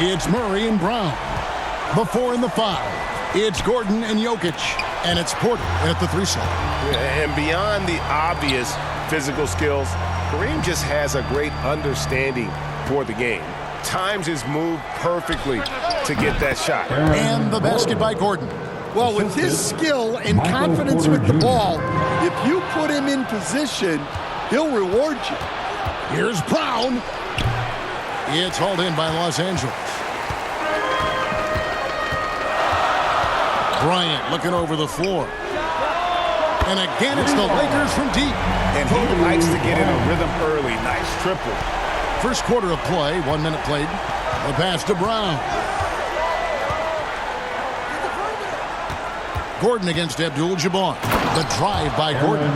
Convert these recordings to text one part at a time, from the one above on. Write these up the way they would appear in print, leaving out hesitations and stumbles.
It's Murray and Brown. The 4 and the 5. It's Gordon and Jokic. And it's Porter at the 3 slot. And beyond the obvious physical skills, Kareem just has a great understanding for the game. Times his move perfectly to get that shot. And the basket by Gordon. Well, with his skill and confidence with the ball, if you put him in position, he'll reward you. Here's Brown. It's hauled in by Los Angeles. Bryant looking over the floor. And again, it's the Lakers from deep. And he likes to get in a rhythm early. Nice triple. First quarter of play, 1 minute played. The pass to Brown. Gordon against Abdul-Jabbar. The drive by Gordon.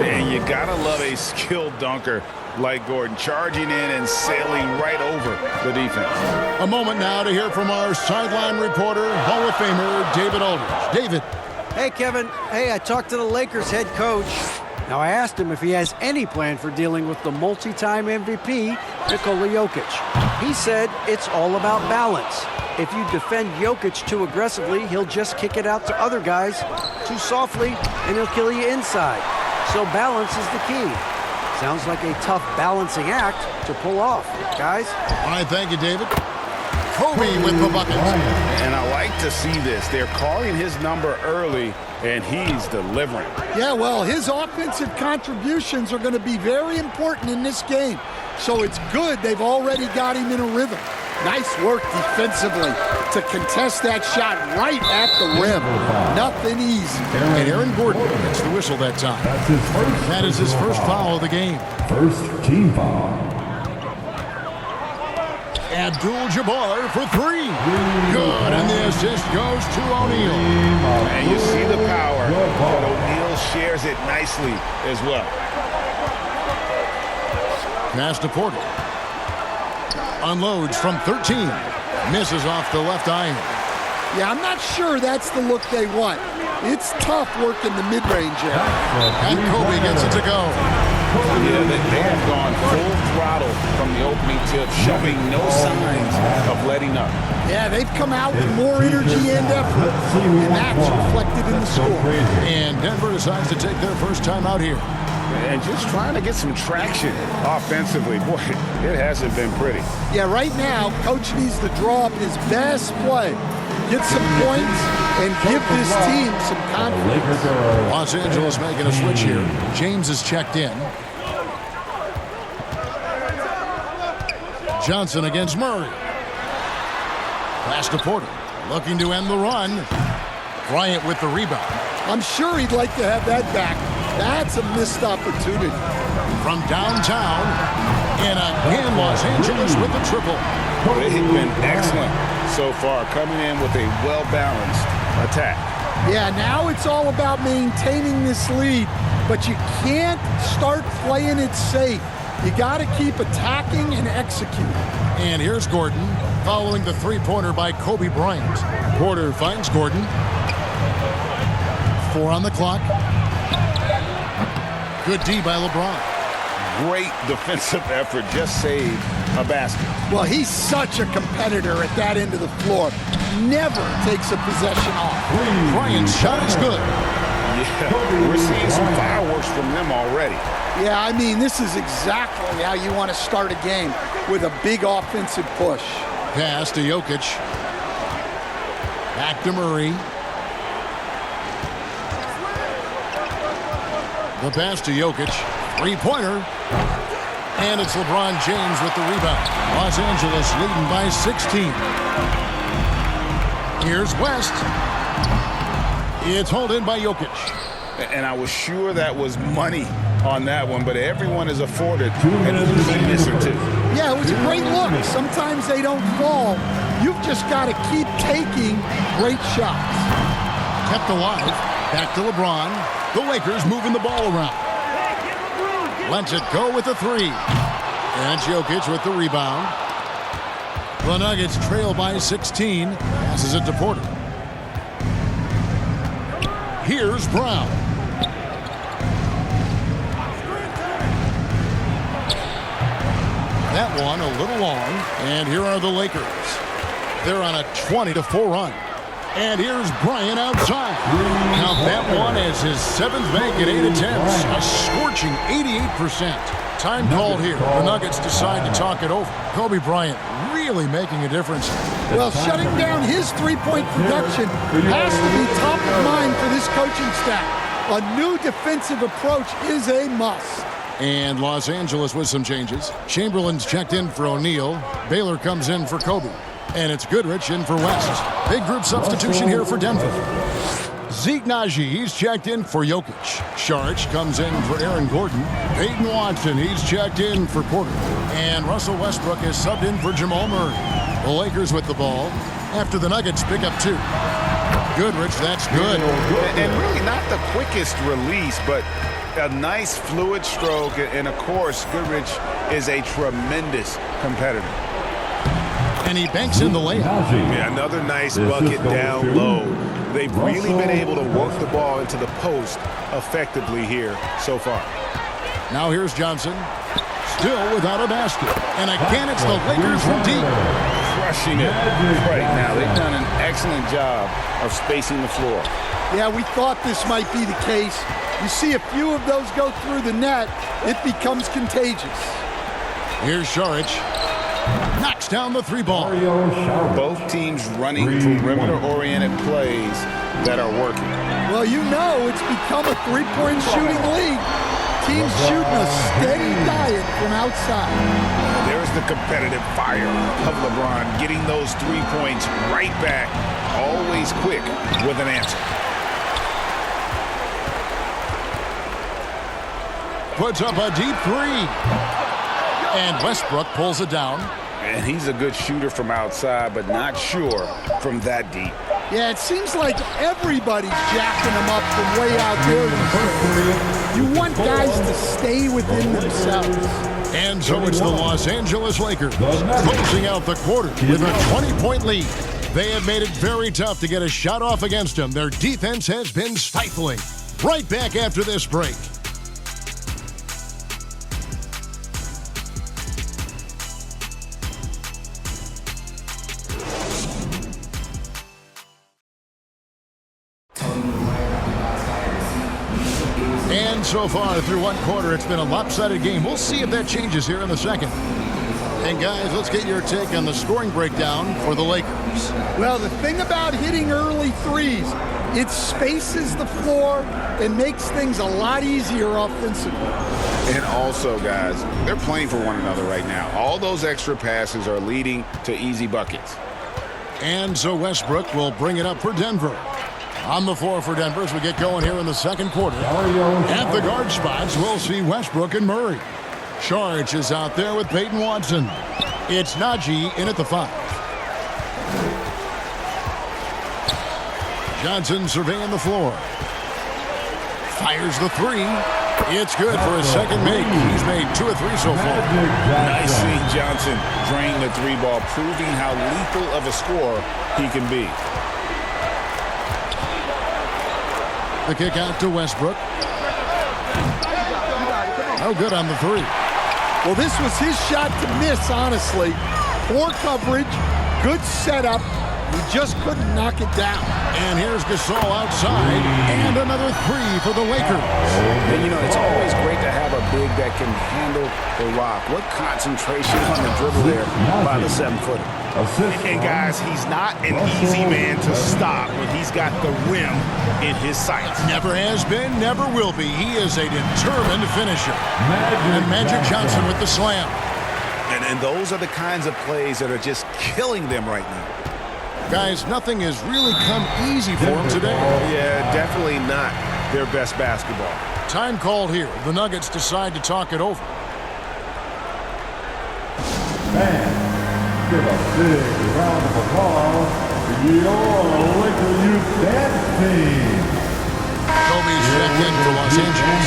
And you gotta love a skilled dunker like Gordon, charging in and sailing right over the defense. A moment now to hear from our sideline reporter, Hall of Famer David Aldridge. David. Hey, Kevin. Hey, I talked to the Lakers head coach. Now, I asked him if he has any plan for dealing with the multi-time MVP, Nikola Jokic. He said it's all about balance. If you defend Jokic too aggressively, he'll just kick it out to other guys too softly, and he'll kill you inside. So balance is the key. Sounds like a tough balancing act to pull off. Guys? All right, thank you, David. Kobe with the buckets. And I like to see this. They're calling his number early, and he's delivering. Yeah, well, his offensive contributions are going to be very important in this game. So it's good they've already got him in a rhythm. Nice work defensively to contest that shot right at the rim. Nothing easy. And Aaron Gordon gets the whistle that time. That is his first foul of the game. First team foul. Abdul-Jabbar for 3. Good, and the assist goes to O'Neal. And you see the power, but O'Neal shares it nicely as well. Pass to Porter. Unloads from 13. Misses off the left iron. Yeah, I'm not sure that's the look they want. It's tough working the mid-range area. And Kobe gets it to go. Yeah, they have gone full throttle from the opening tip, showing no signs of letting up. Yeah, they've come out with more energy and effort, and that's reflected in the score. And Denver decides to take their first time out here. And just trying to get some traction offensively. Boy, it hasn't been pretty. Yeah, right now, Coach needs to draw up his best play, get some points, and give this team some confidence. Los Angeles making a switch here. James is checked in. Johnson against Murray. Pass to Porter. Looking to end the run. Bryant with the rebound. I'm sure he'd like to have that back. That's a missed opportunity. From downtown, and again Los Angeles with the triple. They've been excellent so far, coming in with a well-balanced attack. Yeah, now it's all about maintaining this lead, but you can't start playing it safe. You got to keep attacking and executing. And here's Gordon following the three-pointer by Kobe Bryant. Porter finds Gordon. 4 on the clock. Good D by LeBron. Great defensive effort, just saved a basket. Well, he's such a competitor at that end of the floor. Never takes a possession off. Bryant's shot is good. Yeah, we're seeing some fireworks from them already. Yeah, I mean, this is exactly how you want to start a game, with a big offensive push. Pass to Jokic. Back to Murray. The pass to Jokic. Three-pointer. And it's LeBron James with the rebound. Los Angeles leading by 16. Here's West. It's hauled in by Jokic. And I was sure that was money on that one, but everyone is afforded an easy miss or two. Yeah, it was a great look. Sometimes they don't fall. You've just got to keep taking great shots. Kept alive. Back to LeBron. The Lakers moving the ball around. Lets it go with the 3. And Jokic with the rebound. The Nuggets trail by 16. Passes it to Porter. Here's Brown. That one a little long. And here are the Lakers. They're on a 20-4 run. And here's Bryant outside. Count that one as his 7th bank at 8 attempts. A scorching 88%. Time called here. The Nuggets decide to talk it over. Kobe Bryant really making a difference. Well, shutting down his three-point production has to be top of mind for this coaching staff. A new defensive approach is a must. And Los Angeles with some changes. Chamberlain's checked in for O'Neal. Baylor comes in for Kobe. And it's Goodrich in for West. Big group substitution here for Denver. Zeke Naji, he's checked in for Jokic. Saric comes in for Aaron Gordon. Peyton Watson, he's checked in for Porter. And Russell Westbrook is subbed in for Jamal Murray. The Lakers with the ball after the Nuggets pick up 2. Goodrich, that's good. And really not the quickest release, but a nice fluid stroke. And, of course, Goodrich is a tremendous competitor. And he banks in the layup. Yeah, another nice bucket down low. They've really been able to work the ball into the post effectively here so far. Now here's Johnson. Still without a basket. And again, it's the Lakers from deep. Crushing it right now. They've done an excellent job of spacing the floor. Yeah, we thought this might be the case. You see a few of those go through the net, it becomes contagious. Here's Saric. Knocks down the 3-ball. Both teams running perimeter-oriented plays that are working. Well, you know it's become a three-point shooting league. Teams shooting a steady diet from outside. There's the competitive fire of LeBron, getting those 3 points right back. Always quick with an answer. Puts up a deep 3. And Westbrook pulls it down. And he's a good shooter from outside, but not sure from that deep. Yeah, it seems like everybody's jacking them up from way out there. You want guys to stay within themselves. And so it's the Los Angeles Lakers closing out the quarter with a 20-point lead. They have made it very tough to get a shot off against them. Their defense has been stifling. Right back after this break. And so far through one quarter, it's been a lopsided game. We'll see if that changes here in the second. And guys, let's get your take on the scoring breakdown for the Lakers. Well, the thing about hitting early threes, it spaces the floor and makes things a lot easier offensively. And also, guys, they're playing for one another right now. All those extra passes are leading to easy buckets. And so Westbrook will bring it up for Denver. On the floor for Denver as we get going here in the second quarter. At the guard spots, we'll see Westbrook and Murray. Saric is out there with Peyton Watson. It's Naji in at the 5. Johnson surveying the floor. Fires the 3. It's good for a second make. He's made 2 of 3 so far. Nice seeing Johnson drain the 3-ball, proving how lethal of a scorer he can be. The kick out to Westbrook. No good on the 3. Well, this was his shot to miss, honestly. Poor coverage, good setup. He just couldn't knock it down. And here's Gasol outside, and another 3 for the Lakers. And, you know, it's always great to have a big that can handle the rock. What concentration on the dribble there by the 7-footer. And guys, he's not an easy man to stop when he's got the rim in his sights. Never has been, never will be. He is a determined finisher. And Magic Johnson with the slam. And those are the kinds of plays that are just killing them right now. Guys, nothing has really come easy for him today. Yeah, definitely not their best basketball. Time called here. The Nuggets decide to talk it over. And give a big round of applause to your Laker Youth Dance Team. Kobe's checked in for Los Angeles.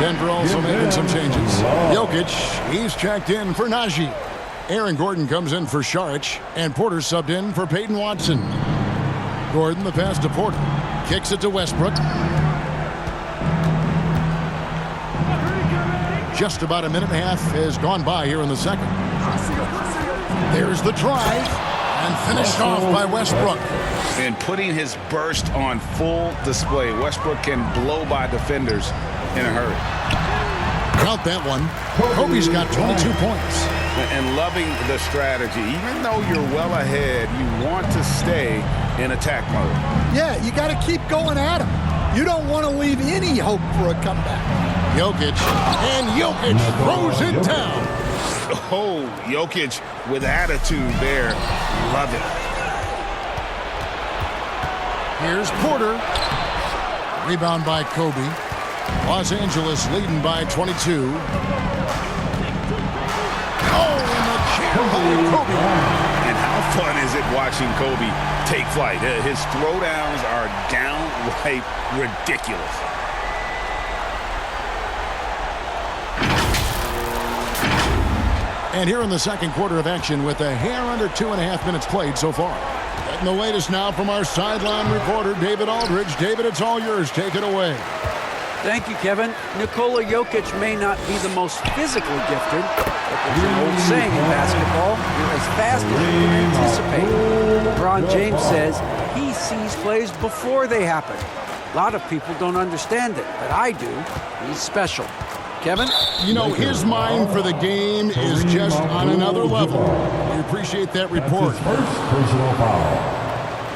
Denver also making some changes. Jokic, he's checked in for Naji. Aaron Gordon comes in for Saric, and Porter subbed in for Peyton Watson. Gordon, the pass to Porter. Kicks it to Westbrook. Just about a minute and a half has gone by here in the second. There's the drive. And finished off by Westbrook. And putting his burst on full display. Westbrook can blow by defenders in a hurry. Count that one. Kobe's got 22 points. And loving the strategy. Even though you're well ahead, you want to stay in attack mode. Yeah, you got to keep going at him. You don't want to leave any hope for a comeback. Jokic. And Jokic throws it down. Oh, Jokic with attitude there. Love it. Here's Porter. Rebound by Kobe. Los Angeles leading by 22. Oh, and the jam by Kobe. And how fun is it watching Kobe take flight? His throwdowns are downright ridiculous. And here in the second quarter of action with a hair under 2.5 minutes played so far. Getting the latest now from our sideline reporter, David Aldridge. David, it's all yours. Take it away. Thank you, Kevin. Nikola Jokic may not be the most physically gifted, but there's an old saying in basketball, you're as fast as you can anticipate. LeBron James says he sees plays before they happen. A lot of people don't understand it, but I do. He's special. Kevin? You know, his mind for the game is just on another level. We appreciate that report. First personal foul.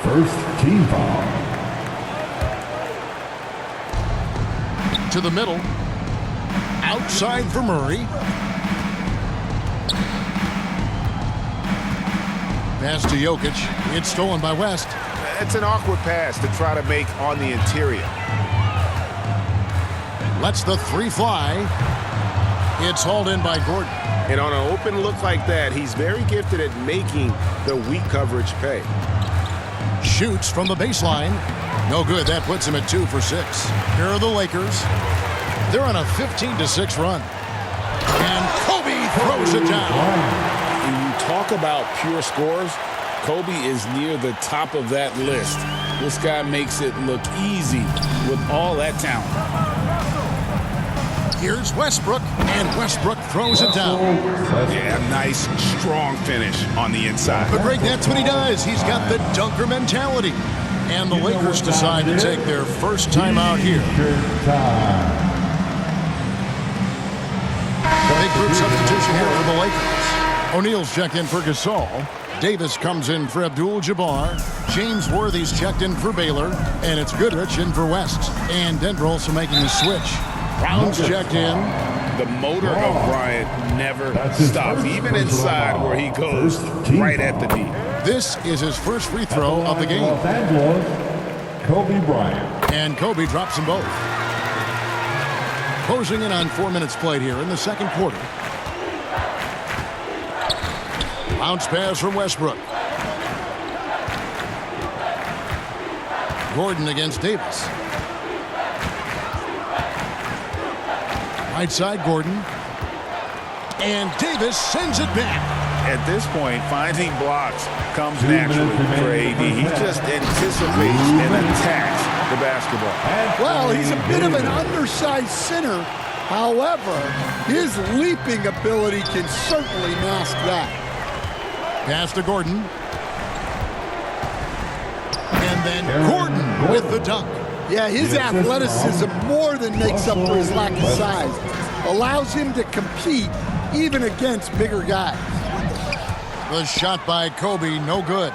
First team foul. To the middle. Outside for Murray. Pass to Jokic. It's stolen by West. It's an awkward pass to try to make on the interior. Lets the three fly. It's hauled in by Gordon. And on an open look like that, he's very gifted at making the weak coverage pay. Shoots from the baseline. No good. That puts him at 2 for 6. Here are the Lakers. They're on a 15-6 run. And Kobe throws it down. When you talk about pure scores, Kobe is near the top of that list. This guy makes it look easy with all that talent. Here's Westbrook, and Westbrook throws it down. Yeah, nice, strong finish on the inside. But Greg, that's what he does. He's got the dunker mentality. And the Lakers decide to take their first time out here. Big group substitution here for the Lakers. O'Neal's checked in for Gasol. Davis comes in for Abdul-Jabbar. James Worthy's checked in for Baylor. And it's Goodrich in for West. And Denver also making a switch. Brown's checked in. The motor of Bryant never stops, even inside where he goes right at the D. This is his first free throw of the game. Los Angeles, Kobe Bryant. And Kobe drops them both. Closing in on 4 minutes played here in the second quarter. Bounce pass from Westbrook. Gordon against Davis. Right side, Gordon. And Davis sends it back. At this point, finding blocks comes naturally for AD. He just anticipates and attacks the basketball. Well, he's a bit of an undersized center. However, his leaping ability can certainly mask that. Pass to Gordon. And then Gordon with the dunk. Yeah, his athleticism more than makes up for his lack of size. Allows him to compete even against bigger guys. The shot by Kobe, no good.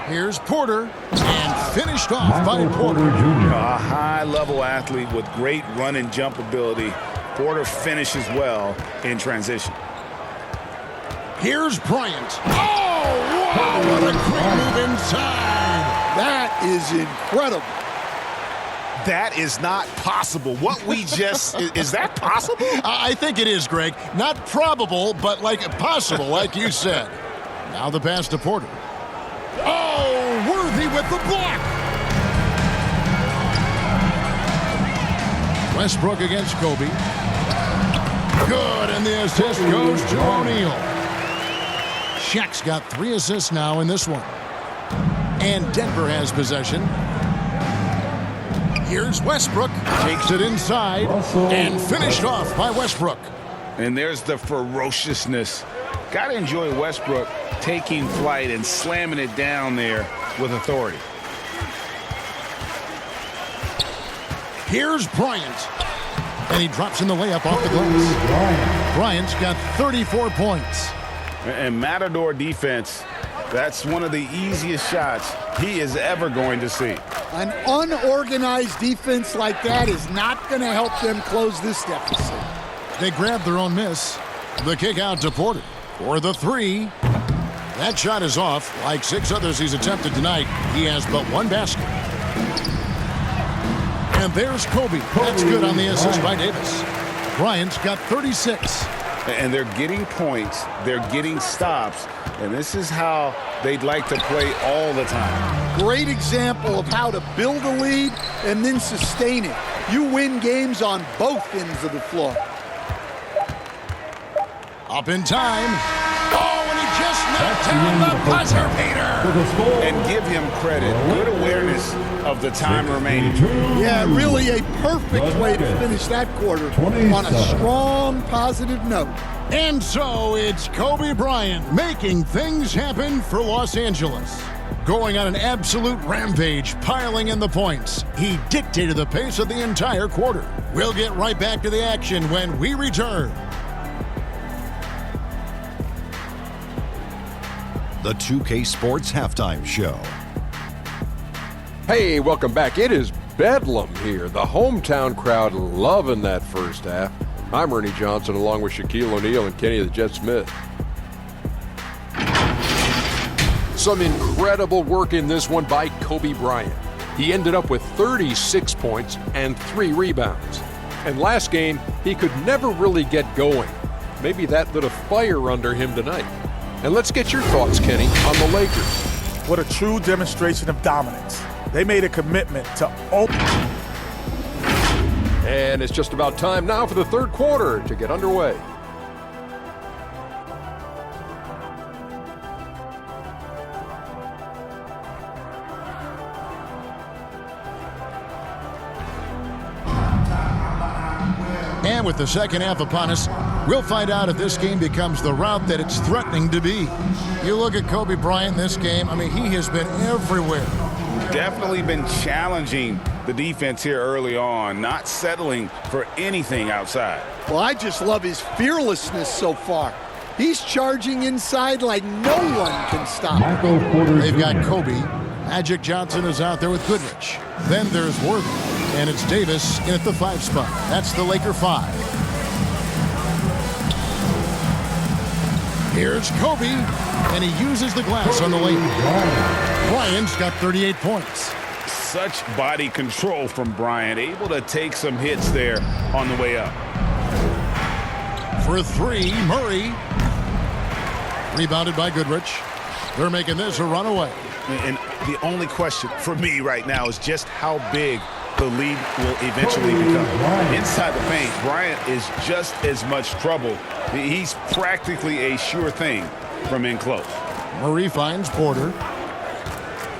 Here's Porter, and finished off by Porter. A high-level athlete with great run and jump ability. Porter finishes well in transition. Here's Bryant. Oh, wow, what a quick move inside. That is incredible. That is not possible. What we just, is that possible? I think it is, Greg. Not probable, but like possible, like you said. Now the pass to Porter. Oh, Worthy with the block. Westbrook against Kobe. Good, and the assist goes to O'Neal. Shaq's got 3 assists now in this one. And Denver has possession. Here's Westbrook. Takes it inside and finished off by Westbrook. And there's the ferociousness Got to enjoy Westbrook taking flight and slamming it down there with authority. Here's Bryant. And he drops in the layup off the glass. Bryant's got 34 points. And Matador defense, that's one of the easiest shots he is ever going to see. An unorganized defense like that is not going to help them close this deficit. They grab their own miss. The kick out to Porter for the three. That shot is off. Like 6 others he's attempted tonight, he has but 1 basket. And there's Kobe. That's good on the assist by Davis. Bryant's got 36. And they're getting points, they're getting stops, and this is how they'd like to play all the time. Great example of how to build a lead and then sustain it. You win games on both ends of the floor. Up in time. Oh, and he just knocked down the buzzer beater. And give him credit. Good awareness of the time remaining. Yeah, really a perfect way to finish that quarter on a strong, positive note. And so it's Kobe Bryant making things happen for Los Angeles. Going on an absolute rampage, piling in the points. He dictated the pace of the entire quarter. We'll get right back to the action when we return. The 2K Sports Halftime Show. Hey, welcome back. It is Bedlam here. The hometown crowd loving that first half. I'm Ernie Johnson along with Shaquille O'Neal and Kenny the Jet Smith. Some incredible work in this one by Kobe Bryant. He ended up with 36 points and 3 rebounds. And last game, he could never really get going. Maybe that lit a fire under him tonight. And let's get your thoughts, Kenny, on the Lakers. What a true demonstration of dominance. They made a commitment to open. And it's just about time now for the third quarter to get underway. And with the second half upon us, we'll find out if this game becomes the route that it's threatening to be. You look at Kobe Bryant in this game, I mean, he has been everywhere. Definitely been challenging the defense here early on, not settling for anything outside. Well, I just love his fearlessness so far. He's charging inside like no one can stop him. They've got Kobe. Magic Johnson is out there with Goodrich. Then there's Worthy. And it's Davis in at the 5 spot. That's the Laker 5. Here's Kobe, and he uses the glass on the layup. Bryant's got 38 points. Such body control from Bryant, able to take some hits there on the way up. For 3, Murray. Rebounded by Goodrich. They're making this a runaway. And the only question for me right now is just how big the lead will eventually become. Inside the paint, Bryant is just as much trouble. He's practically a sure thing from in close. Murray finds Porter.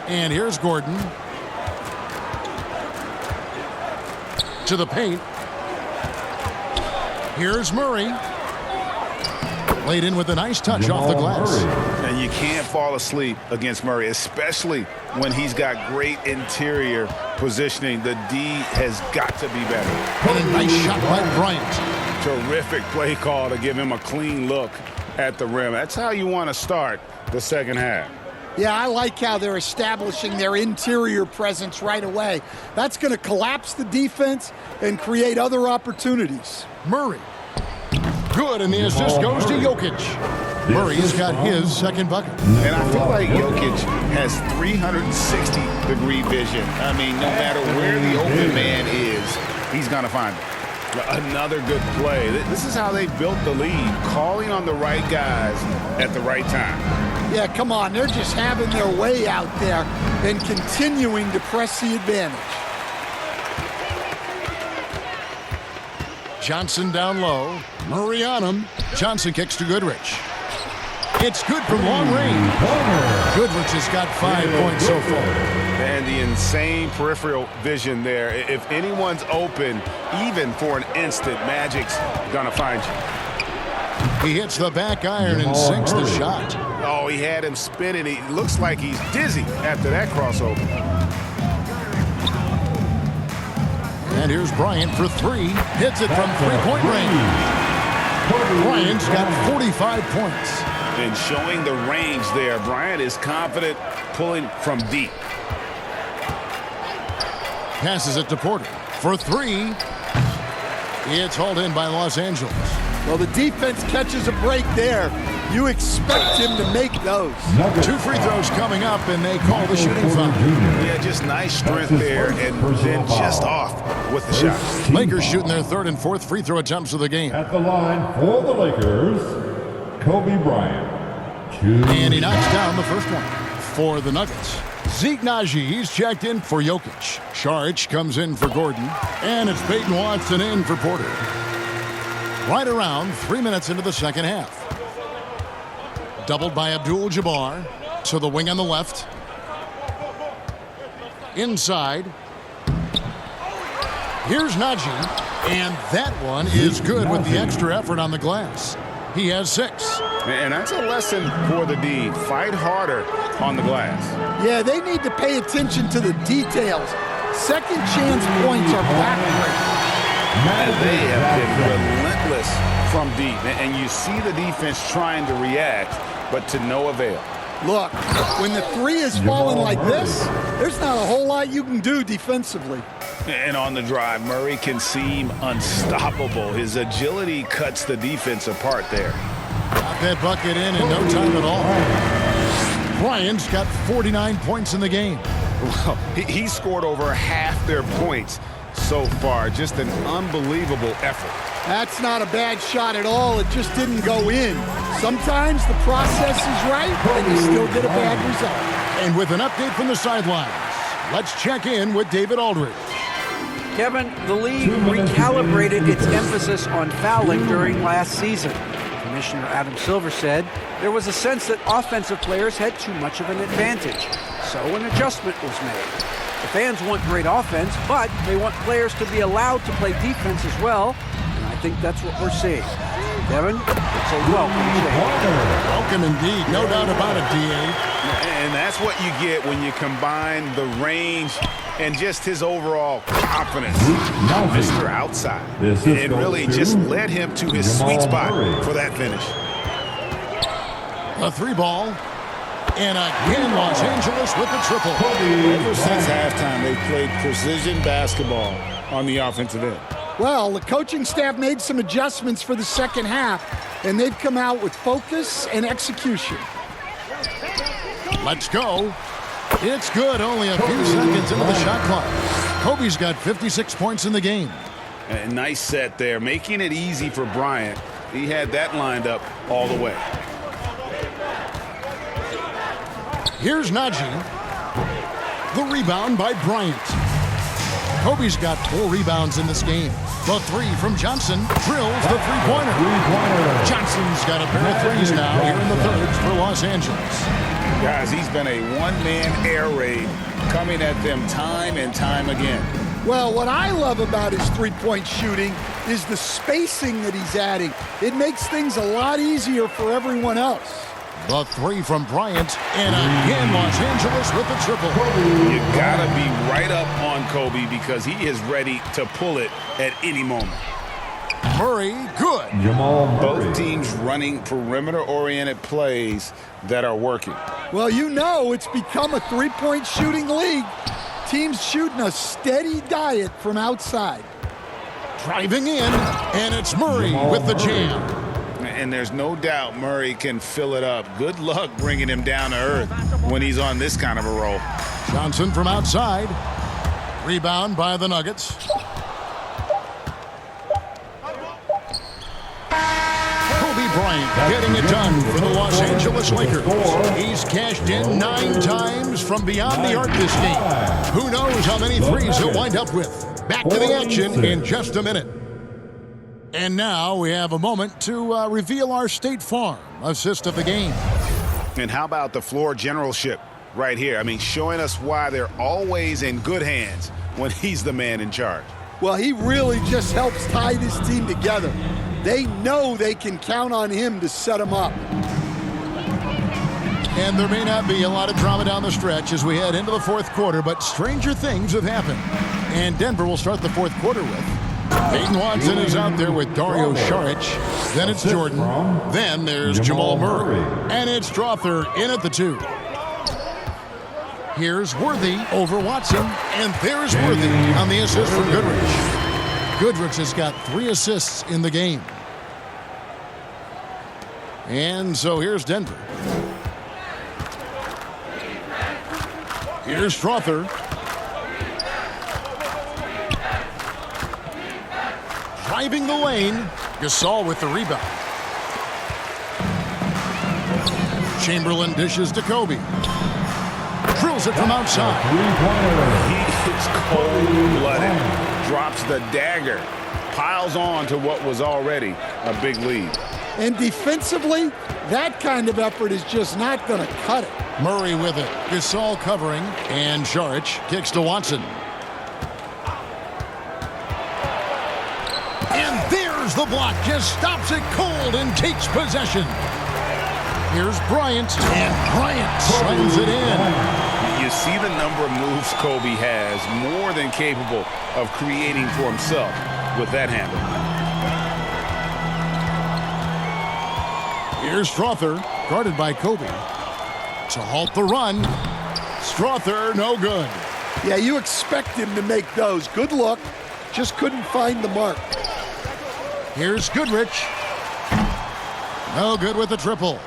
And here's Gordon. To the paint. Here's Murray. Laid in with a nice touch off the glass. And you can't fall asleep against Murray, especially when he's got great interior positioning. The D has got to be better. What a nice shot by Bryant. Terrific play call to give him a clean look at the rim. That's how you want to start the second half. Yeah, I like how they're establishing their interior presence right away. That's going to collapse the defense and create other opportunities. Murray. Good, and the assist goes to Jokic. Murray's got his second bucket. And I feel like Jokic has 360-degree vision. I mean, no matter where the open man is, he's going to find it. Another good play. This is how they built the lead, calling on the right guys at the right time. Yeah, come on. They're just having their way out there and continuing to press the advantage. Johnson down low. Murray on him. Johnson kicks to Goodrich. It's good from long range. Goodrich has got 5 points so far. And the insane peripheral vision there. If anyone's open, even for an instant, Magic's gonna find you. He hits the back iron and sinks the shot. Oh, he had him spinning. He looks like he's dizzy after that crossover. And here's Bryant for three. Hits it from three-point range. Bryant's got 45 points. And showing the range there, Bryant is confident pulling from deep. Passes it to Porter for three. It's hauled in by Los Angeles. Well, the defense catches a break there. You expect him to make those. 2 free throws coming up, and they call the shooting foul. Yeah, just nice strength there, and then just off with the shot. Lakers shooting their 3rd and 4th free throw attempts of the game. At the line for the Lakers, Kobe Bryant. And he knocks down the first one for the Nuggets. Zeke Naji, he's checked in for Jokic. Saric comes in for Gordon. And it's Peyton Watson in for Porter. Right around 3 minutes into the second half. Doubled by Abdul-Jabbar to the wing on the left. Inside. Here's Naji. And that one is good with the extra effort on the glass. He has 6. And that's a lesson for the D. Fight harder on the glass. Yeah, they need to pay attention to the details. Second chance points are backbreaking. And they have been relentless from deep. And you see the defense trying to react, but to no avail. Look, when the three is falling like this, there's not a whole lot you can do defensively. And on the drive, Murray can seem unstoppable. His agility cuts the defense apart there. Got that bucket in no time at all. Bryant's got 49 points in the game. Well, he scored over half their points so far. Just an unbelievable effort. That's not a bad shot at all. It just didn't go in. Sometimes the process is right, and you still get a bad result. And with an update from the sidelines, let's check in with David Aldridge. Kevin, the league recalibrated its emphasis on fouling during last season. Commissioner Adam Silver said there was a sense that offensive players had too much of an advantage, so an adjustment was made. The fans want great offense, but they want players to be allowed to play defense as well, and I think that's what we're seeing. Kevin, it's a welcome change. Welcome indeed, no doubt about it, D.A. And that's what you get when you combine the range and just his overall confidence. Mr. Outside. It really just led him to his sweet spot for that finish. A 3-ball. And again, Los Angeles with the triple. Ever since halftime, they've played precision basketball on the offensive end. Well, the coaching staff made some adjustments for the second half, and they've come out with focus and execution. Let's go. It's good, only a few seconds into the shot clock. Kobe's got 56 points in the game. A nice set there, making it easy for Bryant. He had that lined up all the way. Here's Naji. The rebound by Bryant. Kobe's got 4 rebounds in this game. The 3 from Johnson drills the three-pointer. Johnson's got a pair of threes now here in the thirds for Los Angeles. Guys, he's been a one-man air raid coming at them time and time again. Well, what I love about his three-point shooting is the spacing that he's adding. It makes things a lot easier for everyone else. The 3 from Bryant, and again Los Angeles with the triple. You gotta be right up on Kobe because he is ready to pull it at any moment. Murray, good. Both teams running perimeter-oriented plays that are working. Well, you know it's become a three-point shooting league. Teams shooting a steady diet from outside. Driving in, and it's Murray with the jam. And there's no doubt Murray can fill it up. Good luck bringing him down to earth when he's on this kind of a roll. Johnson from outside. Rebound by the Nuggets. Kobe Bryant getting it done for the Los Angeles Lakers. He's cashed in 9 times from beyond the arc this game. Who knows how many threes he'll wind up with. Back to the action in just a minute. And now we have a moment to reveal our State Farm assist of the game. And how about the floor generalship right here? I mean, showing us why they're always in good hands when he's the man in charge. Well, he really just helps tie this team together. They know they can count on him to set them up. And there may not be a lot of drama down the stretch as we head into the fourth quarter, but stranger things have happened. And Denver will start the fourth quarter with Peyton Watson is out there with Dario Saric. Then it's Jordan. Then there's Jamal Murray. And it's Strother in at the 2. Here's Worthy over Watson. And there's Worthy on the assist from Goodrich. Goodrich has got 3 assists in the game. And so here's Denver. Here's Strother. Driving the lane. Gasol with the rebound. Chamberlain dishes to Kobe. Drills it from outside. He is cold-blooded. Drops the dagger. Piles on to what was already a big lead. And defensively, that kind of effort is just not going to cut it. Murray with it. Gasol covering. And Saric kicks to Watson. And there's the block. Just stops it cold and takes possession. Here's Bryant. And Bryant slams it in. You see the number of moves Kobe has, more than capable of creating for himself with that handle. Here's Strother, guarded by Kobe. To halt the run. Strother, no good. Yeah, you expect him to make those. Good look. Just couldn't find the mark. Here's Goodrich. No good with the triple.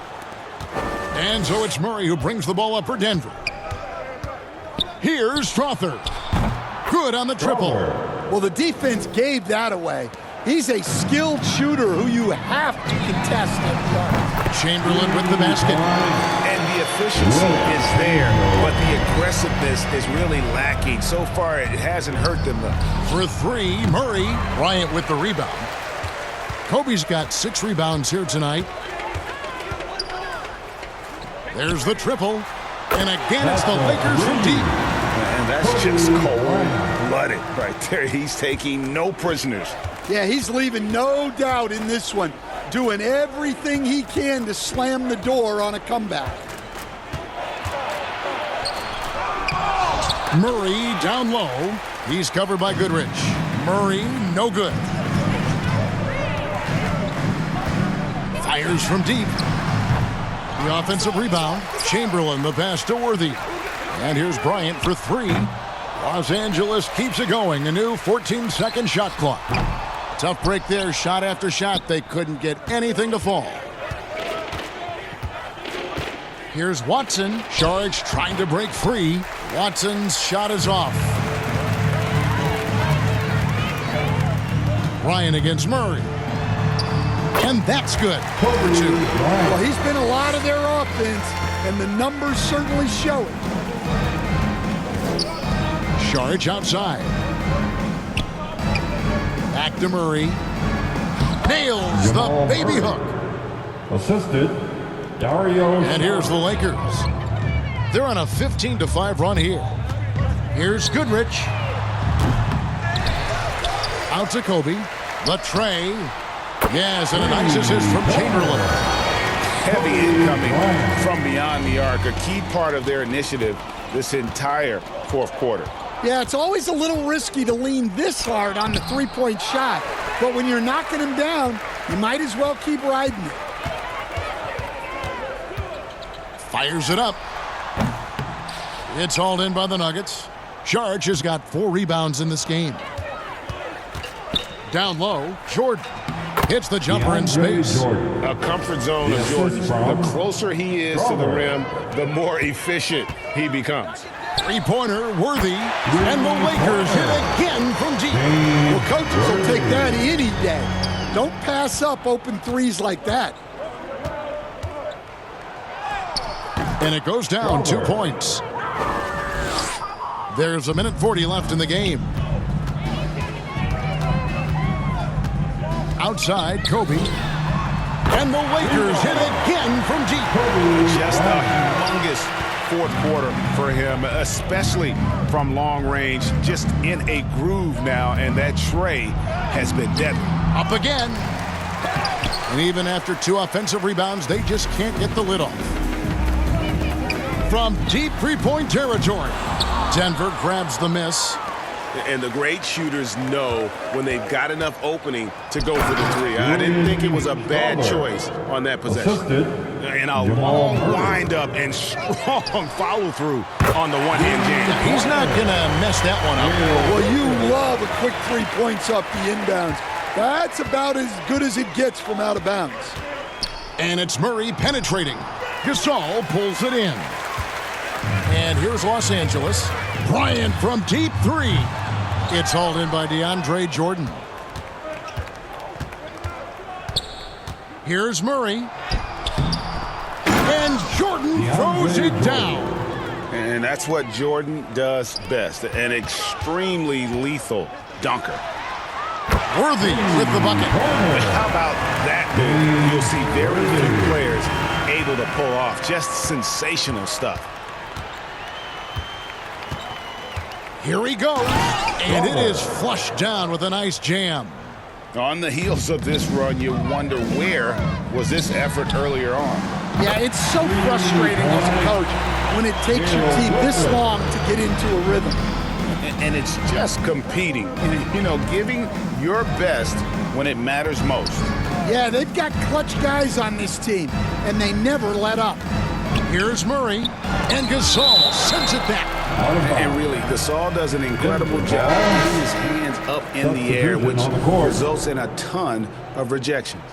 And so it's Murray who brings the ball up for Denver. Here's Strother. Good on the triple. Well, the defense gave that away. He's a skilled shooter who you have to contest at Chamberlain with the basket. And the efficiency is there, but the aggressiveness is really lacking. So far, it hasn't hurt them though. For 3, Murray. Bryant with the rebound. Kobe's got 6 rebounds here tonight. There's the triple. And again, it's the Lakers from deep. And that's just cold-blooded right there. He's taking no prisoners. Yeah, he's leaving no doubt in this one. Doing everything he can to slam the door on a comeback. Murray down low. He's covered by Goodrich. Murray, no good. Fires from deep. The offensive rebound. Chamberlain, the pass to Worthy. And here's Bryant for 3. Los Angeles keeps it going. A new 14-second shot clock. Tough break there. Shot after shot. They couldn't get anything to fall. Here's Watson. Saric trying to break free. Watson's shot is off. Bryant against Murray. And that's good. Over 2. Well, he's been a lot of their offense, and the numbers certainly show it. Saric outside. Back to Murray. Nails the baby hook. Assisted, Dario. And here's the Lakers. They're on a 15-5 run here. Here's Goodrich. Out to Kobe. The tray. Yes, and a nice assist from Chamberlain. Heavy incoming from beyond the arc, a key part of their initiative this entire fourth quarter. Yeah, it's always a little risky to lean this hard on the three-point shot, but when you're knocking him down, you might as well keep riding it. Fires it up. It's hauled in by the Nuggets. Saric has got 4 rebounds in this game. Down low, Jordan hits the jumper in space. A comfort zone of Jordan. The closer he is to the rim, the more efficient he becomes. Three-pointer, Worthy, and the Lakers hit again from deep. Well, coaches will take that any day. Don't pass up open threes like that. And it goes down 2 points. There's 1:40 left in the game. Outside, Kobe. And the Lakers hit again from deep. Just a humongous fourth quarter for him, especially from long range. Just in a groove now, and that tray has been deadly. Up again. And even after 2 offensive rebounds, they just can't get the lid off. From deep three-point territory, Denver grabs the miss. And the great shooters know when they've got enough opening to go for the three. I didn't think it was a bad choice on that possession. And a long wind-up and strong follow-through on the one-hand jam. He's not going to mess that one up. Well, you love a quick 3 points up the inbounds. That's about as good as it gets from out of bounds. And it's Murray penetrating. Gasol pulls it in. And here's Los Angeles. Bryant from deep 3. It's hauled in by DeAndre Jordan. Here's Murray. And Jordan throws it down. And that's what Jordan does best. An extremely lethal dunker. Worthy with the bucket. How about that move? You'll see very few players able to pull off just sensational stuff. Here he goes, and it is flushed down with a nice jam. On the heels of this run, you wonder where was this effort earlier on. Yeah, it's so frustrating as a coach when it takes your team this long to get into a rhythm. And it's just competing, you know, giving your best when it matters most. Yeah, they've got clutch guys on this team, and they never let up. Here's Murray, and Gasol sends it back. And really, Gasol does an incredible job getting his hands up in the air, which results in a ton of rejections.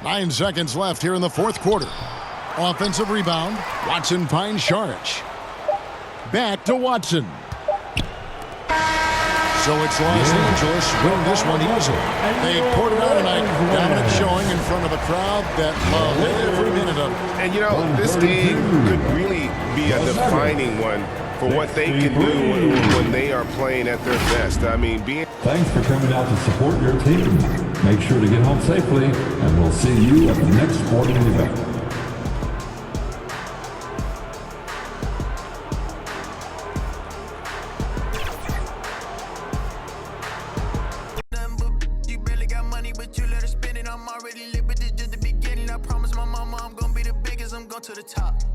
Nine seconds left here in the fourth quarter. Offensive rebound. Watson finds Saric. Back to Watson. So it's Los Angeles winning this one easily. They poured it out tonight. Dominant showing in front of a crowd that loved every minute of it. And you know, this game could really be a defining one for what they can do when they are playing at their best. I mean, Thanks for coming out to support your team. Make sure to get home safely, and we'll see you at the next sporting event. To the top.